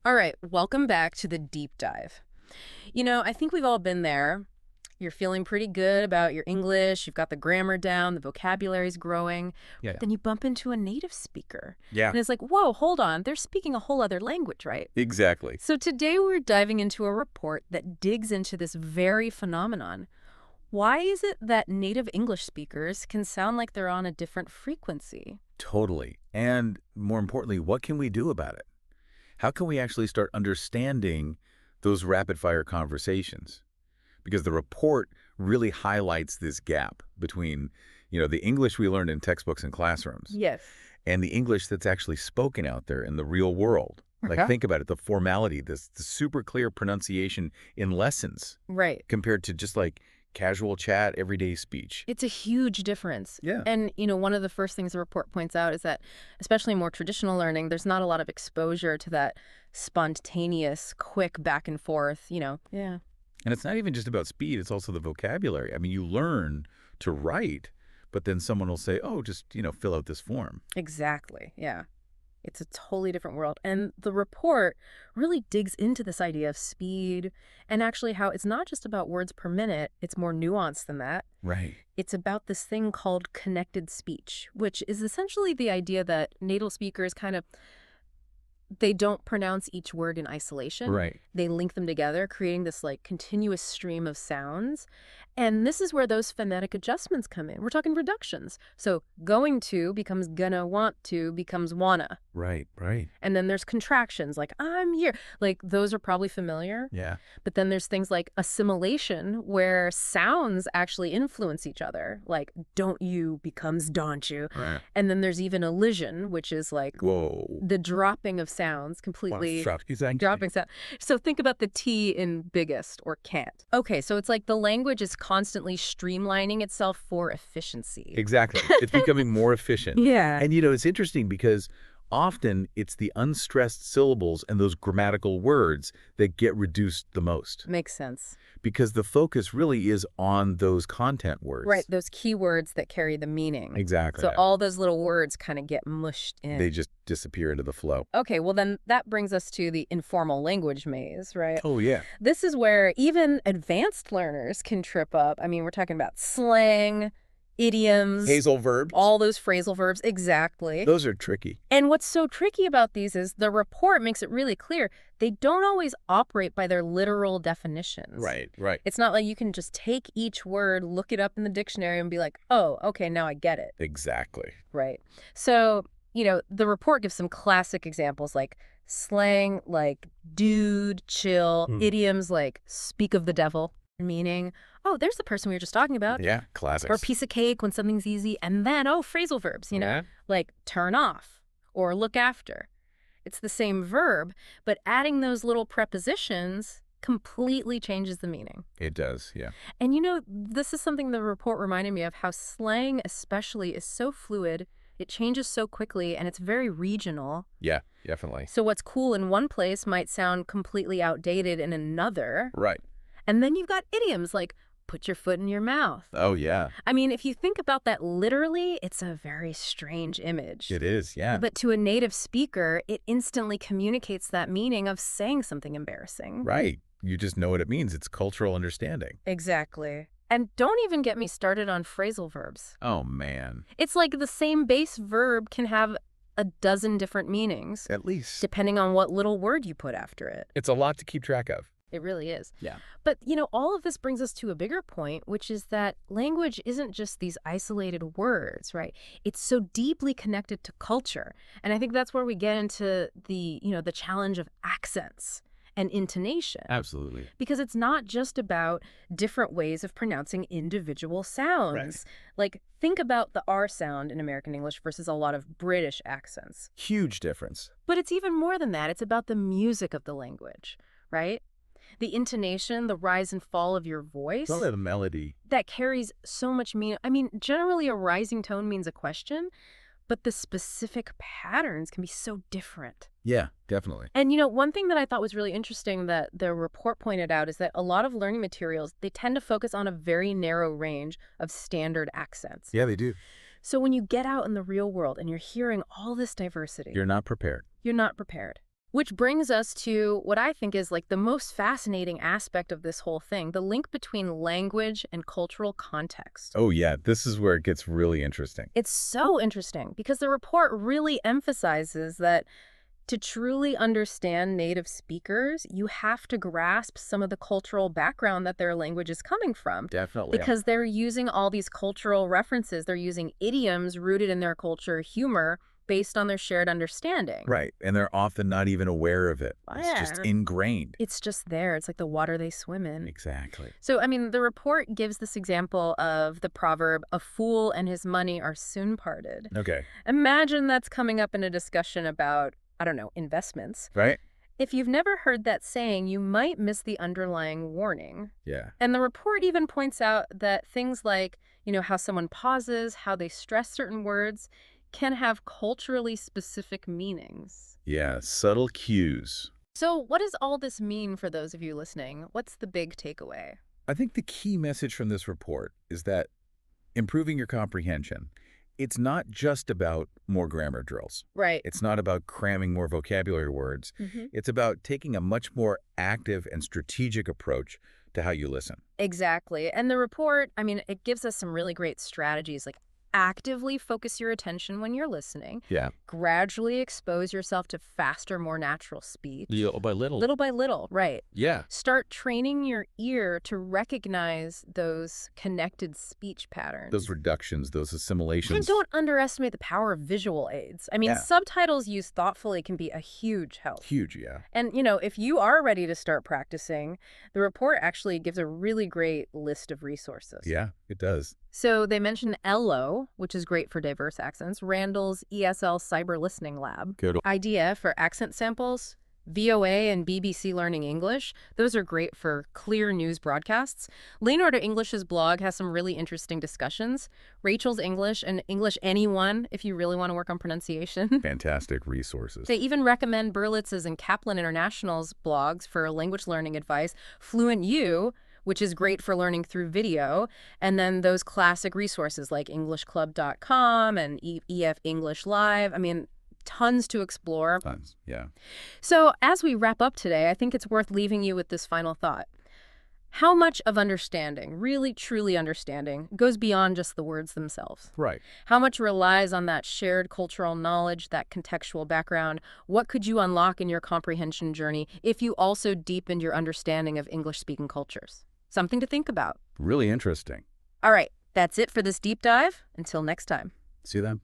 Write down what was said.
All right, welcome back to the deep dive. I think we've all been there. You're feeling pretty good about your English, you've got the grammar down, the vocabulary's growing. Yeah. Then you bump into a native speaker. Yeah. And it's like, whoa, hold on, they're speaking a whole other language, right? Exactly. So today we're diving into a report that digs into this very phenomenon. Why is it that native English speakers can sound like they're on a different frequency? Totally. And more importantly, what can we do about it? How can we actually start understanding those rapid-fire conversations? Because the report really highlights this gap between, the English we learned in textbooks and classrooms Yes. and the English that's actually spoken out there in the real world. Like, Okay. think about it, the formality, the super clear pronunciation in lessons Right. compared to just like casual chat, everyday speech. It's a huge difference. Yeah. And, one of the first things the report points out is that, especially in more traditional learning, there's not a lot of exposure to that spontaneous, quick back and forth. Yeah. And it's not even just about speed, it's also the vocabulary. I mean, you learn to write, but then someone will say, oh, just, fill out this form. Exactly. Yeah. It's a totally different world. And the report really digs into this idea of speed and actually how it's not just about words per minute, it's more nuanced than that. Right. It's about this thing called connected speech, which is essentially the idea that native speakers they don't pronounce each word in isolation. Right. They link them together, creating this continuous stream of sounds. And this is where those phonetic adjustments come in. We're talking reductions. So going to becomes gonna, want to becomes wanna. Right. Right. And then there's contractions like I'm here. Like those are probably familiar. Yeah. But then there's things like assimilation where sounds actually influence each other. Like don't you becomes don't you. Right. And then there's even elision, which is like Whoa. the dropping of sounds completely. Dropping sound. So think about the T in biggest or can't. Okay, so it's like the language is constantly streamlining itself for efficiency. Exactly. It's becoming more efficient. Yeah. And, it's interesting because often it's the unstressed syllables and those grammatical words that get reduced the most Makes sense. because the focus really is on those content words. Right, those key words that carry the meaning. Exactly. So all those little words kind of get mushed in. They just disappear into the flow. Okay, well then that brings us to the informal language maze, right? Oh, yeah. This is where even advanced learners can trip up. I mean, we're talking about slang, idioms, Hazel verbs. all those phrasal verbs, exactly. Those are tricky. And what's so tricky about these is the report makes it really clear they don't always operate by their literal definitions. Right. Right. It's not like you can just take each word, look it up in the dictionary, and be like, oh, okay, now I get it. Exactly. Right. So, the report gives some classic examples like slang like dude, chill, idioms like speak of the devil, meaning, oh, there's the person we were just talking about. Yeah. Classics. Or piece of cake when something's easy. And then, phrasal verbs, Yeah. like turn off or look after. It's the same verb, but adding those little prepositions completely changes the meaning. It does. Yeah. And this is something the report reminded me of, how slang especially is so fluid. It changes so quickly and it's very regional. Yeah. Definitely. So what's cool in one place might sound completely outdated in another. Right. And then you've got idioms like put your foot in your mouth. Oh, yeah. I mean, if you think about that literally, it's a very strange image. It is. Yeah. But to a native speaker, it instantly communicates that meaning of saying something embarrassing. Right. You just know what it means. It's cultural understanding. Exactly. And don't even get me started on phrasal verbs. Oh, man. It's like the same base verb can have a dozen different meanings, At least. depending on what little word you put after it. It's a lot to keep track of. It really is. Yeah. But, all of this brings us to a bigger point, which is that language isn't just these isolated words, right? It's so deeply connected to culture. And I think that's where we get into the challenge of accents and intonation. Absolutely. Because it's not just about different ways of pronouncing individual sounds. Right. Like, think about the R sound in American English versus a lot of British accents. Huge difference. But it's even more than that. It's about the music of the language, right? The intonation, the rise and fall of your voice, It's not the melody. that carries so much meaning. I mean, generally a rising tone means a question, but the specific patterns can be so different. Yeah, definitely. And, one thing that I thought was really interesting that the report pointed out is that a lot of learning materials, they tend to focus on a very narrow range of standard accents. Yeah, they do. So when you get out in the real world and you're hearing all this diversity, You're not prepared. you're not prepared. Which brings us to what I think is like the most fascinating aspect of this whole thing, the link between language and cultural context. Oh, yeah, this is where it gets really interesting. It's so interesting because the report really emphasizes that to truly understand native speakers, you have to grasp some of the cultural background that their language is coming from Definitely. because they're using all these cultural references. They're using idioms rooted in their culture, humor, based on their shared understanding. Right, and they're often not even aware of it. It's just Yeah. ingrained. It's just there. It's like the water they swim in. Exactly. So, I mean, the report gives this example of the proverb, a fool and his money are soon parted. Okay. Imagine that's coming up in a discussion about, I don't know, investments. Right? If you've never heard that saying, you might miss the underlying warning. Yeah. And the report even points out that things like, how someone pauses, how they stress certain words, can have culturally specific meanings. Yeah, subtle cues. So what does all this mean for those of you listening? What's the big takeaway? I think the key message from this report is that improving your comprehension, it's not just about more grammar drills. Right. It's not about cramming more vocabulary words. It's about taking a much more active and strategic approach to how you listen. Exactly. And the report, I mean, it gives us some really great strategies like actively focus your attention when you're listening, Yeah. gradually expose yourself to faster, more natural speech. Little by little. Little by little, right. Yeah. Start training your ear to recognize those connected speech patterns. Those reductions, those And assimilations. don't underestimate the power of visual aids. I mean, Yeah. subtitles used thoughtfully can be a huge help. Huge, yeah. And, if you are ready to start practicing, the report actually gives a really great list of resources. Yeah, it does. So they mentioned ELLO, which is great for diverse accents, Randall's ESL Cyber Listening Lab, Good. IDEA for accent samples, VOA and BBC Learning English. Those are great for clear news broadcasts. Leonardo English's blog has some really interesting discussions. Rachel's English and English Anyone, if you really want to work on pronunciation. Fantastic resources. They even recommend Berlitz's and Kaplan International's blogs for language learning advice. Fluent U, which is great for learning through video, and then those classic resources like EnglishClub.com and EF English Live. I mean, tons to explore. Tons, yeah. So as we wrap up today, I think it's worth leaving you with this final thought. How much of understanding, really truly understanding, goes beyond just the words themselves? Right. How much relies on that shared cultural knowledge, that contextual background? What could you unlock in your comprehension journey if you also deepened your understanding of English-speaking cultures? Something to think about. Really interesting. All right, that's it for this deep dive. Until next time. See them?